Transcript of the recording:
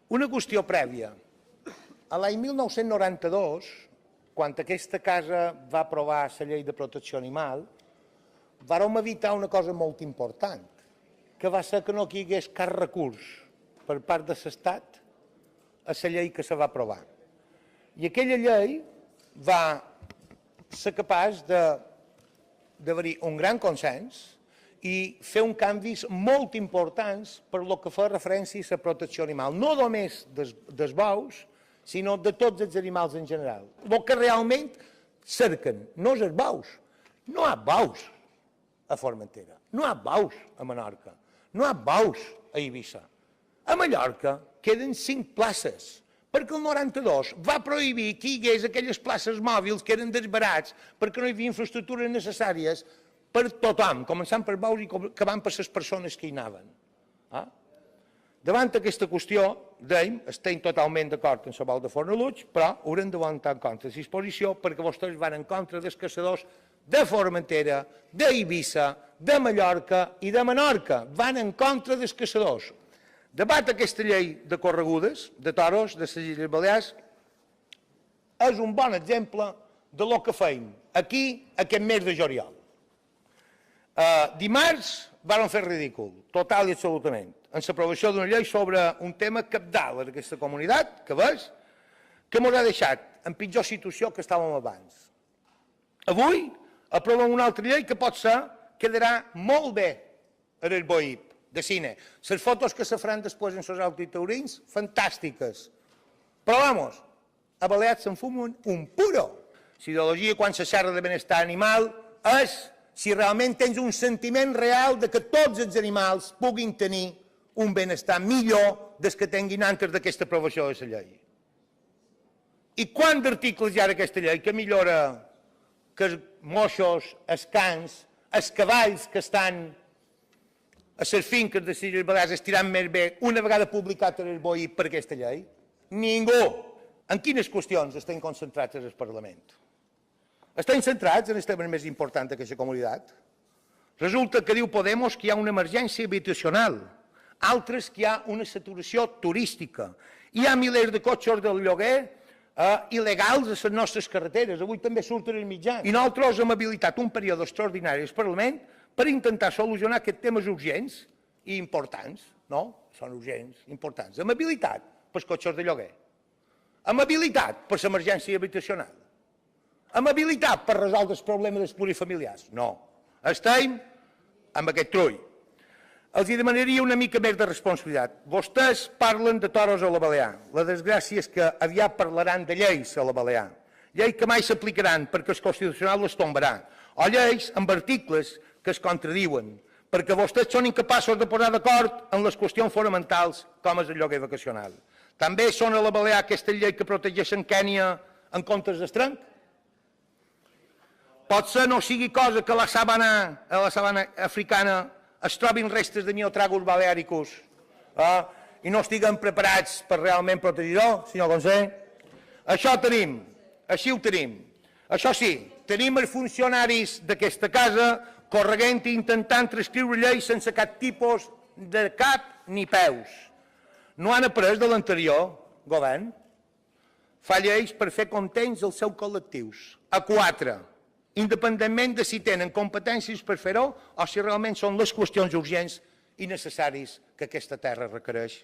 Una qüestió prèvia. A l'any 1992, quan aquesta casa va aprovar la llei de protecció animal, vàrem evitar una cosa molt important, que va ser que no hi hagués cap recurs per part de l'Estat a la llei que se va aprovar. I aquella llei va ser capaç d'haver-hi un gran consens i fer uns canvis molt importants per lo que fa referència a la protecció animal, no només dels bous, sinó de tots els animals en general. El que realment cerquen no és els bous. No hi ha bous a Formentera, no hi ha bous a Menorca, no hi ha bous a Eivissa. A Mallorca queden 5 places, perquè el 92 va prohibir que hi hagués aquelles places mòbils que eren desbarats perquè no hi havia infraestructures necessàries per tothom, començant per bous i acabant per les persones que hi anaven. Davant aquesta qüestió, dèiem, estem totalment d'acord amb la vol de Fornalutx, però haurem de votar en contra de la disposició perquè vostès van en contra dels caçadors de Formentera, d'Eivissa, de Mallorca i de Menorca. Van en contra dels caçadors. Debat aquesta llei de corregudes, de toros, de les Illes Balears, és un bon exemple de lo que feim aquí aquest mes de juliol. Dimarts vam fer ridícul, total i absolutament, en l'aprovació d'una llei sobre un tema cabdal en aquesta comunitat, que ves, que ens ha deixat en pitjor situació que estàvem abans. Avui aprovem una altra llei que pot ser quedarà molt bé en el BOIP de cine. Les fotos que se faran després en els auditaurins, fantàstiques. Però, vamos, a Balears se'n fumen un puro. La ideologia, quan se xerra de benestar animal, és si realment tens un sentiment real de que tots els animals puguin tenir un benestar millor des que tinguin antes d'aquesta aprovació de la llei. I quants articles hi ha d'aquesta llei que millora que els moixos, els cans, els cavalls que estan a les finques de les Illes Balears estiran més bé una vegada publicat en el BOIP per aquesta llei? Ningú. En quines qüestions estem concentrats en el Parlament? Estem centrats en els temes més importants d'aquesta comunitat? Resulta que diu Podemos que hi ha una emergència habitacional, altres que hi ha una saturació turística, hi ha milers de cotxes del lloguer il·legals a les nostres carreteres, avui també surten els mitjans. I nosaltres hem habilitat un període extraordinari al Parlament per intentar solucionar aquests temes urgents i importants, no? Són urgents, importants. Hem habilitat pels cotxes de lloguer, hem habilitat per l'emergència habitacional, hem habilitat per resoldre els problemes dels plurifamiliars. No, estem amb aquest trull. Els demanaria una mica més de responsabilitat. Vostès parlen de toros a la Balear. La desgràcia és que aviat parlaran de lleis a la Balear. Lleis que mai s'aplicaran perquè el Constitucional les tombarà. O lleis amb articles que es contradiuen, perquè vostès són incapaços de posar d'acord en les qüestions fonamentals com és el lloguer vacacional. També són a la Balear aquesta llei que protegeixen Kènia en comptes d'estranc? Potser no sigui cosa que a la sabana africana es trobin restes de Miotragus balearicus i no estiguem preparats per realment protegir-ho, senyor conseller? Això tenim, així ho tenim. Això sí, tenim els funcionaris d'aquesta casa corregent i intentant transcriure lleis sense cap tipus de cap ni peus. No han après de l'anterior govern? Fa lleis per fer contents els seus col·lectius, a 4, independentment de si tenen competències per fer-ho o si realment són les qüestions urgents i necessaris que aquesta terra requereix.